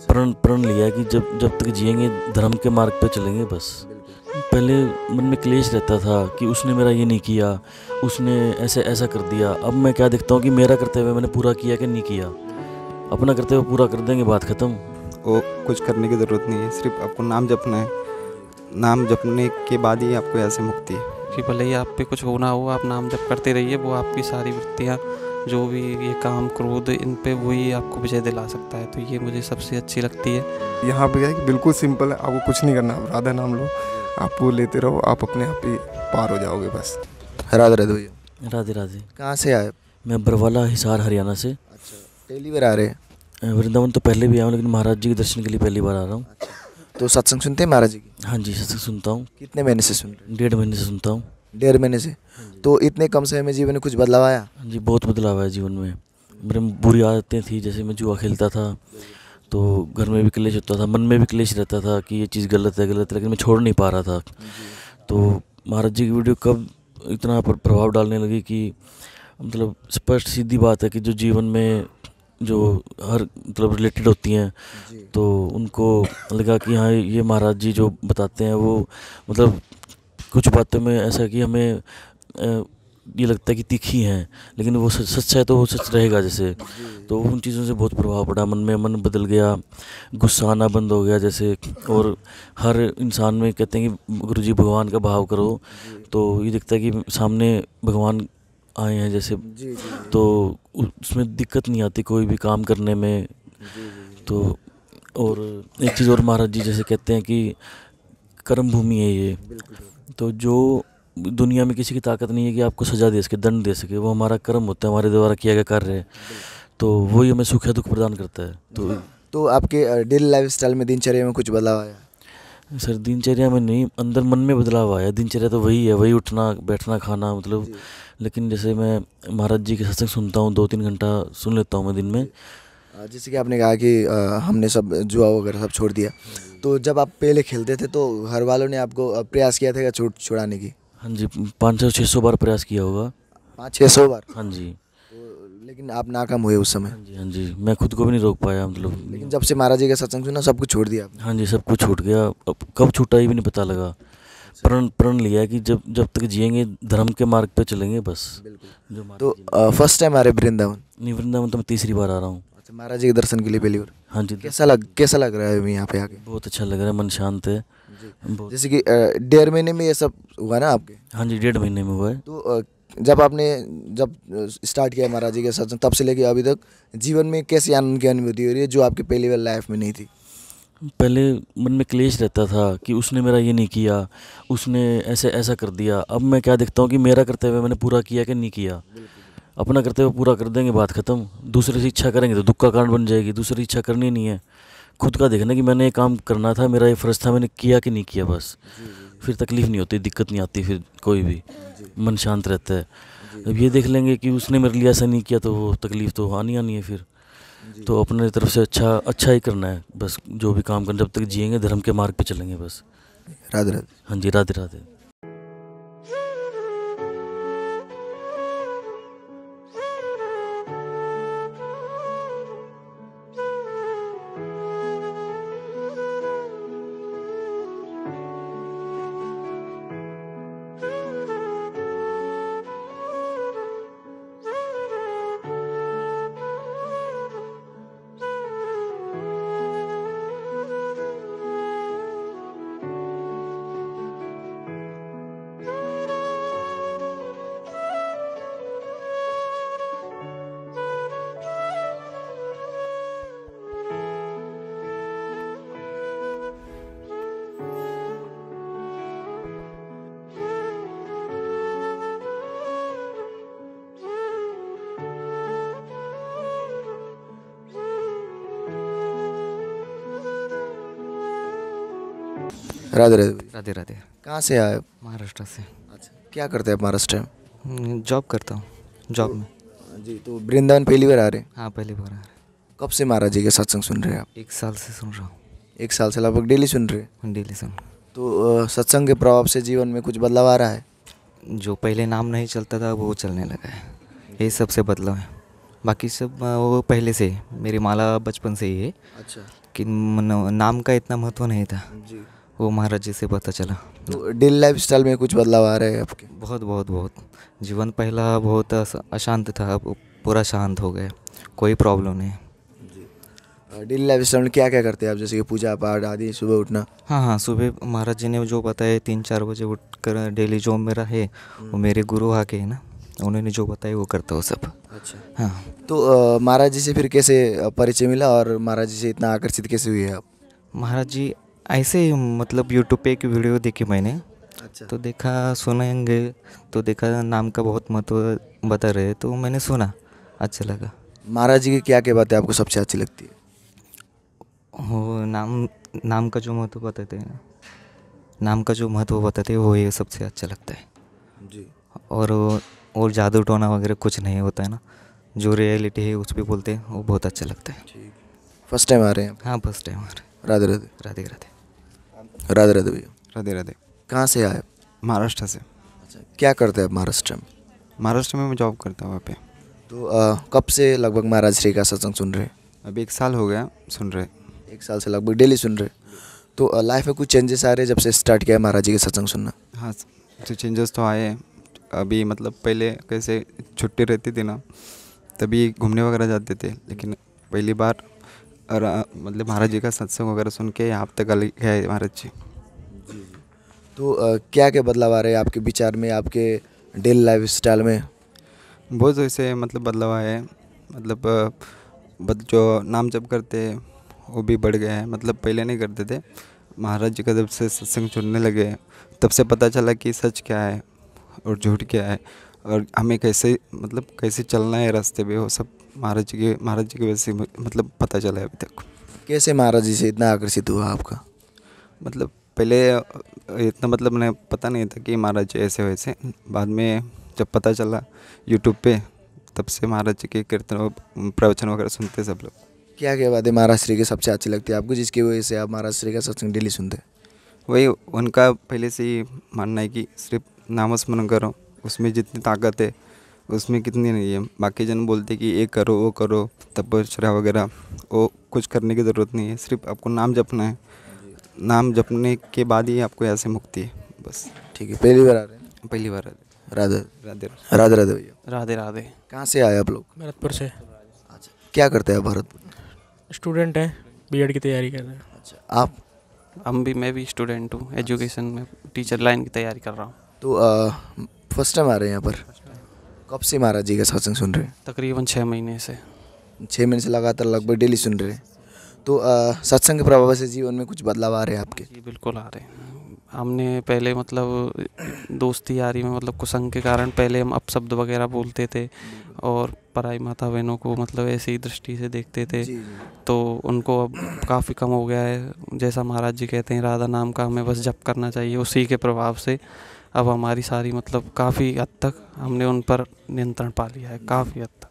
प्रण प्रण लिया है कि जब जब तक जिएंगे धर्म के मार्ग पे चलेंगे बस। पहले मन में क्लेश रहता था कि उसने मेरा ये नहीं किया, उसने ऐसे ऐसा कर दिया। अब मैं क्या देखता हूँ कि मेरा करते हुए मैंने पूरा किया कि नहीं किया, अपना करते हुए पूरा कर देंगे, बात ख़त्म। वो कुछ करने की ज़रूरत नहीं है, सिर्फ आपको नाम जपना है। नाम जपने के बाद ही आपको ऐसे मुक्ति है कि भले ही आप पे कुछ हो ना हो, आप नाम जप करते रहिए, वो आपकी सारी वृत्तियाँ जो भी ये काम क्रोध इन पे वही आपको विजय दिला सकता है। तो ये मुझे सबसे अच्छी लगती है। यहाँ पे क्या है कि बिल्कुल सिंपल है, आपको कुछ नहीं करना, आप राधा नाम लो, आप वो लेते रहो, आप अपने आप ही पार हो जाओगे बस। राधे राधे भैया। राधे राधे। कहाँ से आए? मैं बरवाला हिसार हरियाणा से। अच्छा, पहली बार आ रहे हैं? वृंदावन तो पहले भी आया हूँ, लेकिन महाराज जी के दर्शन के लिए पहली बार आ रहा हूँ। तो सत्संग सुनते हैं महाराज जी की? हाँ जी, सत्संग सुनता हूँ। कितने महीने से सुन रहे हैं? 1.5 महीने से सुनता हूँ। 1.5 महीने से? तो इतने कम समय में जीवन में कुछ बदलाव आया? हाँ जी, बहुत बदलाव है जीवन में। मेरे में बुरी आदतें थी, जैसे मैं जुआ खेलता था तो घर में भी क्लेश होता था, मन में भी क्लेश रहता था कि ये चीज़ गलत है गलत है, लेकिन मैं छोड़ नहीं पा रहा था। तो महाराज जी की वीडियो कब इतना प्रभाव डालने लगी कि मतलब स्पष्ट सीधी बात है कि जो जीवन में जो हर मतलब रिलेटेड होती हैं, तो उनको लगा कि हाँ ये महाराज जी जो बताते हैं वो मतलब कुछ बातों में ऐसा कि हमें ये लगता है कि तीखी हैं, लेकिन वो सच है तो वो सच रहेगा जैसे। तो उन चीज़ों से बहुत प्रभाव पड़ा, मन बदल गया, गुस्सा आना बंद हो गया जैसे। और हर इंसान में कहते हैं कि गुरुजी भगवान का भाव करो, तो ये दिखता है कि सामने भगवान आए हैं जैसे। तो उसमें दिक्कत नहीं आती कोई भी काम करने में। तो और एक चीज़ और, महाराज जी जैसे कहते हैं कि कर्म भूमि है ये, तो जो दुनिया में किसी की ताकत नहीं है कि आपको सजा दे सके, दंड दे सके, वो हमारा कर्म होता है, हमारे द्वारा किया गया कार्य है, तो वही हमें सुख या दुख प्रदान करता है। तो आपके डेली लाइफ स्टाइल में, दिनचर्या में कुछ बदलाव आया? सर दिनचर्या में नहीं, अंदर मन में बदलाव आया। दिनचर्या तो वही है, वही उठना बैठना खाना मतलब। लेकिन जैसे मैं महाराज जी के सत्संग सुनता हूँ, 2-3 घंटा सुन लेता हूँ मैं दिन में। जैसे कि आपने कहा कि हमने सब जुआ वगैरह सब छोड़ दिया, तो जब आप पहले खेलते थे तो घर वालों ने आपको प्रयास किया था छुड़ाने की? हाँ जी, 500-600 बार प्रयास किया होगा। 500-600 बार? हाँ जी। तो लेकिन आप नाकाम हुए उस समय? हाँ जी, हाँ जी, मैं खुद को भी नहीं रोक पाया मतलब। लेकिन जब से महाराज जी का सत्संग सुना सब कुछ छोड़ दिया आपने? हाँ जी, सब कुछ छूट गया। अब कब छूटा ये भी नहीं पता लगा। प्रण लिया है कि जब जब तक जिएंगे धर्म के मार्ग पे चलेंगे बस। जो तो फर्स्ट टाइम आ रहे वृंदावन? नहीं, वृंदावन तो मैं 3री बार आ रहा हूँ। अच्छा, महाराज जी के दर्शन के लिए पहली बार? हाँ जी। कैसा लग रहा है अभी यहाँ पे आके? बहुत अच्छा लग रहा है, मन शांत है। जैसे कि 1.5 महीने में ये सब हुआ ना आपके? हाँ जी, 1.5 महीने में हुआ है। तो जब स्टार्ट किया महाराज जी के सत्संग, तब से लेके अभी तक जीवन में कैसी आनंद की अनुभूति हो रही है जो आपके पहली बार लाइफ में नहीं थी? पहले मन में क्लेश रहता था कि उसने मेरा ये नहीं किया, उसने ऐसे ऐसा कर दिया। अब मैं क्या देखता हूँ कि मेरा करते हुए मैंने पूरा किया कि नहीं किया, अपना करते हुए पूरा कर देंगे, बात ख़त्म। दूसरे से इच्छा करेंगे तो दुख का कारण बन जाएगी। दूसरी इच्छा करनी नहीं है, खुद का देखना कि मैंने ये काम करना था, मेरा ये फ़र्ज़ था, मैंने किया कि नहीं किया बस। फिर तकलीफ़ नहीं होती, दिक्कत नहीं आती, फिर कोई भी मन शांत रहता है। अब ये देख लेंगे कि उसने मेरे लिए ऐसा नहीं किया तो वो तकलीफ़ तो आनी है फिर। तो अपने तरफ से अच्छा ही करना है बस, जो भी काम करना, जब तक जिएंगे धर्म के मार्ग पे चलेंगे बस। राधे राधे। हाँ जी, राधे राधे। राधे राधे। राधे राधे। कहाँ से आए? महाराष्ट्र से। अच्छा, क्या करते हैं महाराष्ट्र में? जॉब करता हूँ, जॉब में। जी, तो वृंदावन पहली बार आ रहे हैं? हाँ, पहली बार आ रहा है। कब से महाराज जी के सत्संग सुन रहे हैं आप? 1 साल से सुन रहा हूँ। 1 साल से लगभग डेली सुन रहे हैं? डेली सुन। तो सत्संग के प्रभाव से जीवन में कुछ बदलाव आ रहा है? जो पहले नाम नहीं चलता था वो चलने लगा है, यही सबसे बदलाव है। बाकी सब वो पहले से मेरी माला बचपन से ही है अच्छा कि नाम का इतना महत्व नहीं था, जी। वो महाराज जी से पता चला। तो डेली लाइफ स्टाइल में कुछ बदलाव आ रहे हैं आपके? बहुत बहुत बहुत। जीवन पहला बहुत अशांत था, अब पूरा शांत हो गया, कोई प्रॉब्लम नहीं। डेली लाइफ स्टाइल में क्या क्या करते हैं आप, जैसे कि पूजा पाठ आदि, सुबह उठना? हाँ हाँ, सुबह महाराज जी ने जो बताया 3-4 बजे उठ कर डेली जो मेरा है वो मेरे गुरु आके है ना, उन्होंने जो बताया वो करता हूँ सब। अच्छा। हाँ, तो महाराज जी से फिर कैसे परिचय मिला और महाराज जी से इतना आकर्षित कैसे हुए आप? महाराज जी ऐसे ही मतलब यूट्यूब पे एक वीडियो देखी मैंने, अच्छा। तो देखा सुनेंगे, तो देखा नाम का बहुत महत्व बता रहे, तो मैंने सुना, अच्छा लगा। महाराज जी की क्या क्या बातें आपको सबसे अच्छी लगती है? वो नाम का जो महत्व बताते हैं, नाम का जो महत्व बताते हैं वो ये सबसे अच्छा लगता है। जी। और जादू टोना वगैरह कुछ नहीं होता है ना, जो रियलिटी है उस पर बोलते हैं, वो बहुत अच्छा लगता है। ठीक। फर्स्ट टाइम आ रहे हैं आप? हाँ, फर्स्ट टाइम आ रहे। राधे राधे। राधे राधे। राधे राधे भैया। राधे राधे। कहाँ से आए आप? महाराष्ट्र से। अच्छा, क्या करते हैं आप महाराष्ट्र में? महाराष्ट्र में मैं जॉब करता हूँ वहाँ पे। तो कब से लगभग महाराज श्री का सत्संग सुन रहे हैं? अभी 1 साल हो गया सुन रहे। 1 साल से लगभग डेली सुन रहे हैं। तो लाइफ में कुछ चेंजेस आ रहे हैं जब से स्टार्ट किया है महाराज जी के सत्संग सुनना? हाँ, तो चेंजेस तो आए हैं। अभी मतलब पहले कैसे छुट्टी रहती थी ना, तभी घूमने वगैरह जाते थे, लेकिन पहली बार मतलब महाराज जी का सत्संग वगैरह सुन के यहाँ तक गए महाराज जी। तो क्या क्या बदलाव आ रहे हैं आपके विचार में, आपके डेली लाइफ स्टाइल में? बहुत ऐसे मतलब बदलाव आए हैं। मतलब जो नाम जप करते हैं वो भी बढ़ गया है, मतलब पहले नहीं करते थे। महाराज जी का जब से सत्संग सुनने लगे तब से पता चला कि सच क्या है और झूठ क्या है, और हमें कैसे मतलब कैसे चलना है रास्ते पे, वो सब महाराज जी की वजह से मतलब पता चला है अभी तक। कैसे महाराज जी से इतना आकर्षित हुआ आपका? मतलब पहले इतना मतलब मैं पता नहीं था कि महाराज जी ऐसे वैसे, बाद में जब पता चला यूट्यूब पे, तब से महाराज जी के कीर्तन प्रवचन वगैरह सुनते सब लोग। क्या क्या बातें महाराज श्री की सबसे अच्छी लगती है आपको, जिसकी वजह से आप महाराज श्री का सत्संग डेली सुनते हैं? वही उनका पहले से ही मानना है कि सिर्फ नामस्मरण करो, उसमें जितनी ताकत है उसमें कितनी नहीं है। बाकी जन बोलते कि ये करो वो करो, तपस्या वगैरह, वो कुछ करने की ज़रूरत नहीं है, सिर्फ आपको नाम जपना है। नाम जपने के बाद ही आपको ऐसे मुक्ति है, बस। ठीक है, पहली बार आ रहे हैं? पहली बार। राधे राधे राधे राधे भैया। राधे राधे। कहाँ से आए आप लोग? भरतपुर से। अच्छा, क्या करते हैं आप भरतपुर? स्टूडेंट हैं, बीएड की तैयारी कर रहे हैं। अच्छा, आप? मैं भी स्टूडेंट हूँ, एजुकेशन में टीचर लाइन की तैयारी कर रहा हूँ। तो फर्स्ट टाइम आ रहे हैं यहाँ पर? कब से महाराज जी का सत्संग सुन रहे हैं? तकरीबन 6 महीने से। 6 महीने से लगातार लगभग डेली सुन रहे हैं। तो सत्संग के प्रभाव से जीवन में कुछ बदलाव आ रहे हैं आपके? जी बिल्कुल आ रहे हैं। हमने पहले मतलब दोस्ती यारी में मतलब कुसंग के कारण पहले हम अपशब्द वगैरह बोलते थे और पराई माता बहनों को मतलब ऐसी ही दृष्टि से देखते थे, तो उनको अब काफ़ी कम हो गया है। जैसा महाराज जी कहते हैं राधा नाम का हमें बस जप करना चाहिए, उसी के प्रभाव से अब हमारी सारी मतलब काफ़ी हद तक हमने उन पर नियंत्रण पा लिया है, काफ़ी हद तक।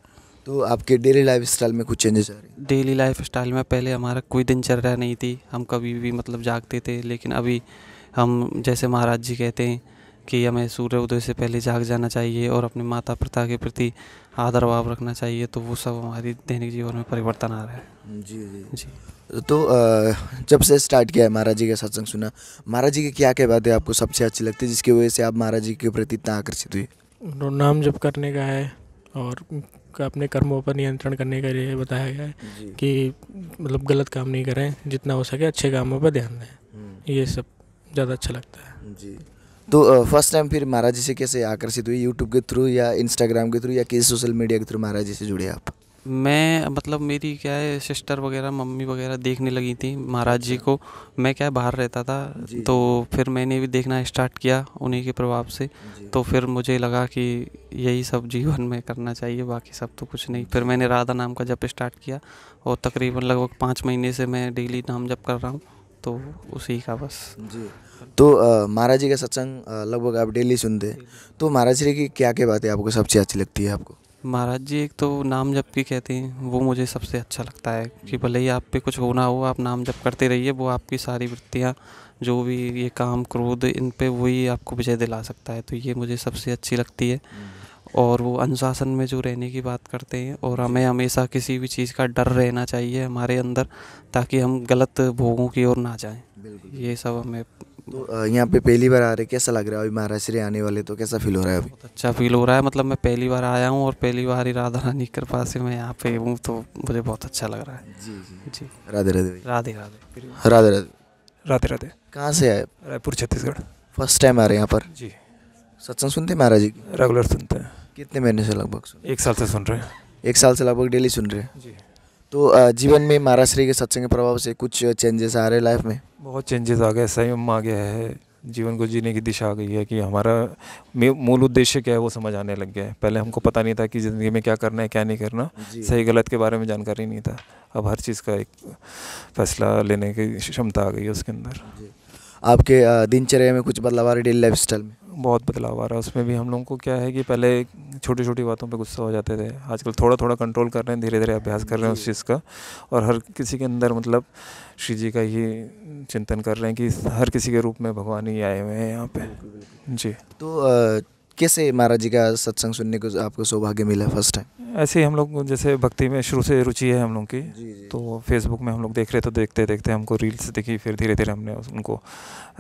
तो आपके डेली लाइफ स्टाइल में कुछ चेंजेस आ रहे हैं? डेली लाइफ स्टाइल में पहले हमारा कोई दिनचर्या नहीं थी, हम कभी भी मतलब जागते थे, लेकिन अभी हम जैसे महाराज जी कहते हैं कि हमें सूर्य उदय से पहले जाग जाना चाहिए और अपने माता पिता के प्रति आदर भाव रखना चाहिए, तो वो सब हमारी दैनिक जीवन में परिवर्तन आ रहा है। जी जी जी। तो जब से स्टार्ट किया है महाराज जी का सत्संग सुना, महाराज जी की क्या क्या बातें आपको सबसे अच्छी लगती है, जिसकी वजह से आप महाराज जी के प्रति इतना आकर्षित हुए? नाम जप करने का है और अपने कर्मों पर नियंत्रण करने के लिए बताया गया है कि मतलब गलत काम नहीं करें, जितना हो सके अच्छे कामों पर ध्यान दें, ये सब ज़्यादा अच्छा लगता है। जी। तो फर्स्ट टाइम फिर महाराज जी से कैसे आकर्षित हुई? यूट्यूब के थ्रू या इंस्टाग्राम के थ्रू या किसी सोशल मीडिया के थ्रू महाराज जी से जुड़े आप? मैं मतलब मेरी क्या है सिस्टर वगैरह मम्मी वगैरह देखने लगी थी महाराज जी को, मैं क्या बाहर रहता था, तो फिर मैंने भी देखना स्टार्ट किया उन्हीं के प्रभाव से, तो फिर मुझे लगा कि यही सब जीवन में करना चाहिए, बाकी सब तो कुछ नहीं। फिर मैंने राधा नाम का जप स्टार्ट किया और तकरीबन लगभग 5 महीने से मैं डेली नाम जप कर रहा हूँ, तो उसी का बस। जी। तो महाराज जी का सत्संग लगभग आप डेली सुनते हैं, तो महाराज जी की क्या क्या बातें आपको सबसे अच्छी लगती है आपको? महाराज जी एक तो नाम जप की कहते हैं, वो मुझे सबसे अच्छा लगता है कि भले ही आप पे कुछ होना हो, आप नाम जप करते रहिए, वो आपकी सारी वृत्तियाँ जो भी ये काम क्रोध इन पे वही आपको विजय दिला सकता है, तो ये मुझे सबसे अच्छी लगती है। और वो अनुशासन में जो रहने की बात करते हैं, और हमें हमेशा किसी भी चीज़ का डर रहना चाहिए हमारे अंदर, ताकि हम गलत भोगों की ओर ना जाएं। ये सब हमें तो यहाँ पे पहली बार आ रहे, कैसा लग रहा है अभी महाराष्ट्र आने वाले, तो कैसा फील हो रहा है अभी? बहुत अच्छा फील हो रहा है। मतलब मैं पहली बार आया हूँ और पहली बार ही राधा रानी की कृपा से मैं यहाँ पे हूँ, तो मुझे बहुत अच्छा लग रहा है। जी राधे राधे भाई। राधे राधे। राधे राधे। राधे राधे। कहाँ से आए? रायपुर छत्तीसगढ़। फर्स्ट टाइम आ रहे हैं यहाँ पर? जी। सत्संग सुनते हैं महाराज जी की? रेगुलर सुनते हैं। कितने महीने से लगभग सुन? 1 साल से सुन रहे हैं। 1 साल से लगभग डेली सुन रहे हैं? जी। तो जीवन में महाराज श्री के सत्संग के प्रभाव से कुछ चेंजेस आ रहे हैं लाइफ में? बहुत चेंजेस आ गए, संयम आ गया है, जीवन को जीने की दिशा आ गई है कि हमारा मूल उद्देश्य क्या है वो समझ आने लग गया है। पहले हमको पता नहीं था कि ज़िंदगी में क्या करना है क्या नहीं करना, सही गलत के बारे में जानकारी नहीं था। अब हर चीज़ का एक फैसला लेने की क्षमता आ गई है उसके अंदर। आपके दिनचर्या में कुछ बदलाव आ रहे, डेली लाइफ स्टाइल में? बहुत बदलाव आ रहा है उसमें भी। हम लोगों को क्या है कि पहले छोटी छोटी बातों पे गुस्सा हो जाते थे, आजकल थोड़ा थोड़ा कंट्रोल कर रहे हैं, धीरे धीरे अभ्यास कर रहे हैं उस चीज़ का। और हर किसी के अंदर मतलब श्री जी का ही चिंतन कर रहे हैं कि हर किसी के रूप में भगवान ही आए हुए हैं यहाँ पे। जी। तो कैसे महाराज जी का सत्संग सुनने को आपको सौभाग्य मिला फर्स्ट टाइम? ऐसे ही हम लोग जैसे भक्ति में शुरू से रुचि है हम लोग की, तो फेसबुक में हम लोग देख रहे तो देखते देखते हमको रील्स दिखी, फिर धीरे धीरे हमने उनको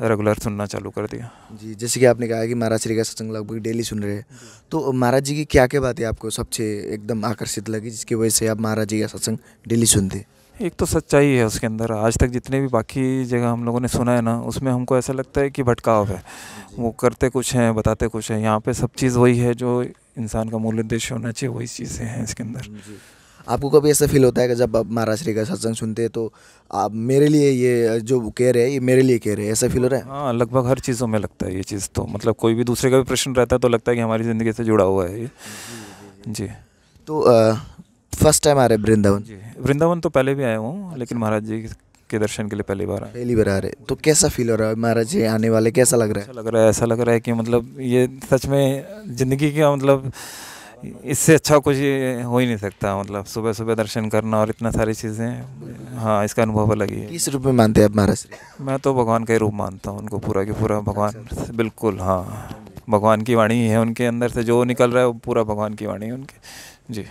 रेगुलर सुनना चालू कर दिया। जी, जैसे कि आपने कहा कि महाराज श्री का सत्संग लगभग डेली सुन रहे हैं, तो महाराज जी की क्या क्या बातें आपको सबसे एकदम आकर्षित लगी जिसकी वजह से आप महाराज जी का सत्संग डेली सुनते? एक तो सच्चाई है उसके अंदर। आज तक जितने भी बाकी जगह हम लोगों ने सुना है ना, उसमें हमको ऐसा लगता है कि भटकाव है, वो करते कुछ हैं बताते कुछ हैं। यहाँ पे सब चीज़ वही है जो इंसान का मूल उद्देश्य होना चाहिए, वही चीज़ें हैं इसके अंदर। आपको कभी ऐसा फील होता है कि जब आप महाराज श्री का सत्संग सुनते हैं तो आप मेरे लिए ये जो कह रहे हैं ये मेरे लिए कह रहे हैं, ऐसा फील हो रहा है? हाँ, लगभग हर चीज़ों में लगता है ये चीज़। तो मतलब कोई भी दूसरे का भी प्रश्न रहता है तो लगता है कि हमारी ज़िंदगी से जुड़ा हुआ है ये। जी। तो फर्स्ट टाइम आ रहे वृंदावन? जी, वृंदावन तो पहले भी आया हूँ, लेकिन महाराज जी के दर्शन के लिए पहली बार आया। पहली बार आ रहे, तो कैसा फील हो रहा है महाराज जी आने वाले, कैसा लग रहा है? ऐसा लग रहा है कि मतलब ये सच में ज़िंदगी का मतलब इससे अच्छा कुछ ये हो ही नहीं सकता। मतलब सुबह सुबह दर्शन करना और इतना सारी चीज़ें, हाँ, इसका अनुभव अलग ही है। किस रूप में मानते हैं आप महाराज श्री? मैं तो भगवान का ही रूप मानता हूँ उनको, पूरा के पूरा भगवान। बिल्कुल, हाँ, भगवान की वाणी है उनके अंदर से, जो निकल रहा है वो पूरा भगवान की वाणी है उनकी। जी।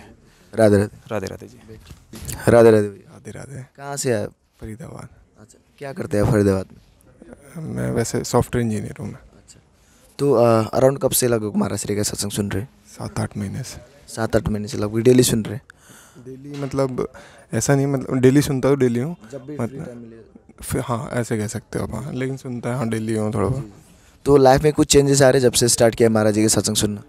राधे राधे। राधे राधे जी। राधे राधे भैया। राधे राधे। कहाँ से आए? फरीदाबाद। अच्छा, क्या करते हैं फरीदाबाद में? मैं वैसे सॉफ्टवेयर इंजीनियर हूँ मैं। अच्छा, तो अराउंड कब से लगभग महाराज श्री का सत्संग सुन रहे? 7-8 महीने से। 7-8 महीने से लगभग डेली सुन रहे? डेली मतलब ऐसा नहीं, मतलब डेली सुनता हूँ, डेली हूँ जब भी फ्री टाइम मिले। फिर हाँ, ऐसे कह सकते हो आप, हाँ, लेकिन सुनता है हाँ डेली हूँ थोड़ा बहुत। तो लाइफ में कुछ चेंजेस आ रहे जब से स्टार्ट किया महाराज जी के सत्संग सुनना?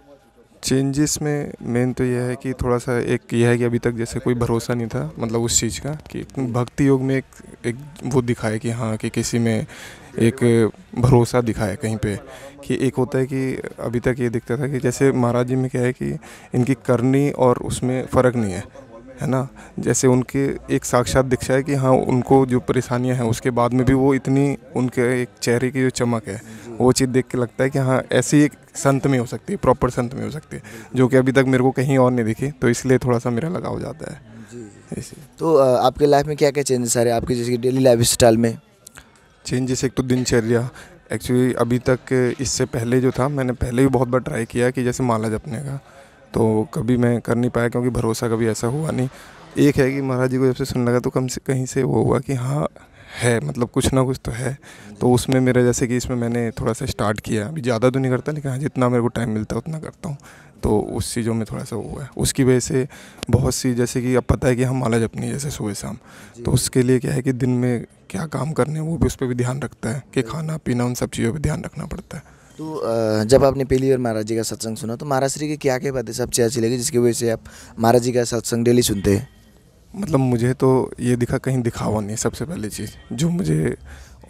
चेंजेस में मेन तो यह है कि थोड़ा सा एक यह है कि अभी तक जैसे कोई भरोसा नहीं था मतलब उस चीज़ का, कि भक्ति योग में एक वो दिखाए कि हाँ, कि किसी में एक भरोसा दिखाए कहीं पे। कि एक होता है कि अभी तक ये दिखता था कि जैसे महाराज जी में क्या है कि इनकी करनी और उसमें फ़र्क नहीं है ना। जैसे उनके एक साक्षात दीक्षा है कि हाँ, उनको जो परेशानियां हैं उसके बाद में भी वो इतनी, उनके एक चेहरे की जो चमक है वो चीज़ देख के लगता है कि हाँ, ऐसी एक संत में हो सकती है, प्रॉपर संत में हो सकती है, जो कि अभी तक मेरे को कहीं और नहीं दिखी। तो इसलिए थोड़ा सा मेरा लगाव हो जाता है। तो आपके लाइफ में क्या क्या चेंजेस आ रहे हैं आपकी जैसे डेली लाइफ स्टाइल में? चेंजेस एक तो दिनचर्या, एक्चुअली अभी तक इससे पहले जो था, मैंने पहले भी बहुत बार ट्राई किया कि जैसे माला जपने का, तो कभी मैं कर नहीं पाया क्योंकि भरोसा कभी ऐसा हुआ नहीं। एक है कि महाराज जी को जब से सुनने लगा तो कम से कहीं से वो हुआ कि हाँ है, मतलब कुछ ना कुछ तो है। तो उसमें मेरा जैसे कि इसमें मैंने थोड़ा सा स्टार्ट किया, अभी ज़्यादा तो नहीं करता लेकिन हाँ, जितना मेरे को टाइम मिलता है उतना करता हूँ। तो उस चीज़ों में थोड़ा सा वो है, उसकी वजह से बहुत सी, जैसे कि अब पता है कि हम माला जपनी है जैसे सुबह शाम, तो उसके लिए क्या है कि दिन में क्या काम करने हैं वो भी उस पर भी ध्यान रखता है कि खाना पीना उन सब चीज़ों पर ध्यान रखना पड़ता है। तो जब आपने पहली बार महाराज जी का सत्संग सुना तो महाराज श्री की क्या क्या बातें सबसे अच्छी लगी जिसकी वजह से आप महाराज जी का सत्संग डेली सुनते हैं? मतलब मुझे तो ये दिखा, कहीं दिखावा नहीं है सबसे पहली चीज़ जो मुझे,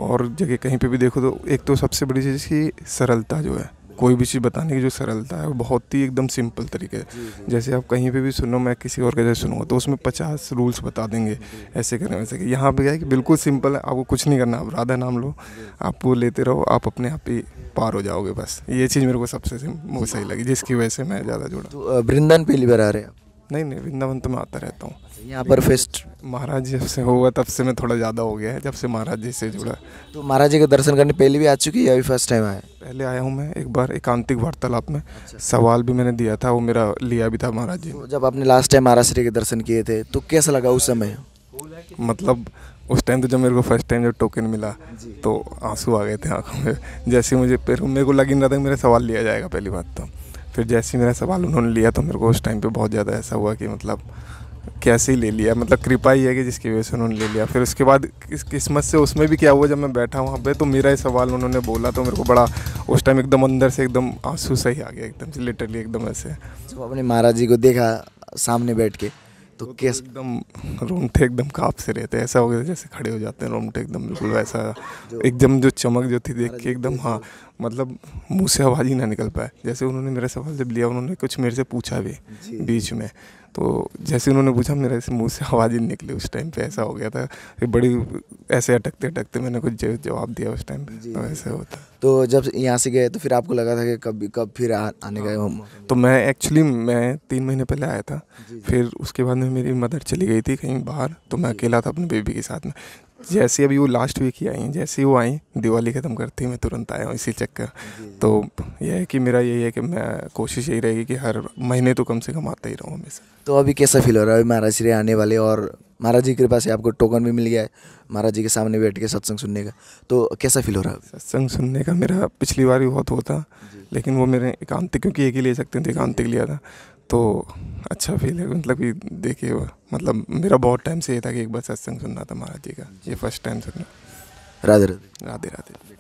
और जगह कहीं पे भी देखो तो एक तो सबसे बड़ी चीज़ की सरलता जो है, कोई भी चीज़ बताने की जो सरलता है वो बहुत ही एकदम सिंपल तरीके है। जैसे आप कहीं पे भी सुनो, मैं किसी और के जैसे सुनूंगा तो उसमें 50 रूल्स बता देंगे ऐसे करने वैसे। कि यहाँ पे क्या है कि बिल्कुल सिंपल है, आपको कुछ नहीं करना, आप राधा नाम लो, आप वो लेते रहो, आप अपने आप ही पार हो जाओगे। बस ये चीज़ मेरे को सबसे वो सही लगी जिसकी वजह से मैं ज़्यादा जुड़ा। तो वृंदावन पहली बार आ रहे हैं आप? नहीं नहीं, वृंदावन तो मैं आता रहता हूँ। यहाँ पर फेस्ट महाराज जी जब से हुआ तब से मैं थोड़ा ज़्यादा हो गया है, जब से महाराज जी से जुड़ा। तो महाराज जी के दर्शन करने पहले भी आ चुकी है या अभी फर्स्ट टाइम आए? पहले आया हूँ मैं एक बार एकांतिक वार्तालाप में, सवाल भी मैंने दिया था, वो मेरा लिया भी था महाराज जी ने। तो जब आपने लास्ट टाइम महाराज श्री के दर्शन किए थे तो कैसा लगा उस समय? मतलब उस टाइम तो जब मेरे को फर्स्ट टाइम जब टोकन मिला तो आंसू आ गए थे आंखों में। जैसे मेरे को लग ही नहीं रहा था कि मेरा सवाल लिया जाएगा पहली बात तो। फिर जैसे ही मेरा सवाल उन्होंने लिया तो मेरे को उस टाइम पे बहुत ज़्यादा ऐसा हुआ कि मतलब कैसे ही ले लिया, मतलब कृपा ही है कि जिसकी वजह से उन्होंने ले लिया। फिर उसके बाद किस्मत से उसमें भी क्या हुआ, जब मैं बैठा वहाँ पे तो मेरा ही सवाल उन्होंने बोला तो मेरे को बड़ा उस टाइम एकदम अंदर से एकदम आंसू सही आ गया, एकदम से लिटरली एकदम ऐसे। जब आपने महाराज जी को देखा सामने बैठ के तो कैसा? एकदम रोंगटे एकदम काँप से रहते, ऐसा हो गया जैसे खड़े हो जाते हैं रोंगटे एकदम, बिल्कुल वैसा एकदम जो चमक जो थी देख के एकदम, हाँ मतलब मुंह से आवाज़ ही ना निकल पाए। जैसे उन्होंने मेरा सवाल जब लिया, उन्होंने कुछ मेरे से पूछा भी बीच में, तो जैसे उन्होंने पूछा मेरे ऐसे मुंह से आवाज़ ही निकली उस टाइम पे, ऐसा हो गया था कि बड़ी ऐसे अटकते अटकते मैंने कुछ जवाब दिया उस टाइम पे, तो ऐसे होता। तो जब यहाँ से गए तो फिर आपको लगा था कि कब फिर आने का हम? तो मैं 3 महीने पहले आया था, फिर उसके बाद में मेरी मदर चली गई थी कहीं बाहर, तो मैं अकेला था अपने बेबी के साथ में। जैसे अभी वो लास्ट वीक ही आई हैं, जैसे ही वो आई दिवाली ख़त्म करती मैं तुरंत आया हूँ इसी चक्कर। तो यह है कि मेरा यही है कि मैं कोशिश यही रहेगी कि हर महीने तो कम से कम आता ही रहूँ हमेशा। तो अभी कैसा फील हो रहा है? अभी महाराज श्री आने वाले और महाराज जी की कृपा से आपको टोकन भी मिल गया है महाराज जी के सामने बैठ के सत्संग सुनने का, तो कैसा फील हो रहा है? सत्संग सुनने का मेरा पिछली बार भी बहुत होता, लेकिन वो मेरे एकांतिक, क्योंकि एक ही ले सकते थे, एकांतिक लिया था तो अच्छा फील है। मतलब कि देखिए मतलब मेरा बहुत टाइम से ये था कि एक बार सत्संग सुनना था महाराज जी का, ये फर्स्ट टाइम सुनना। राधे राधे। राधे राधे।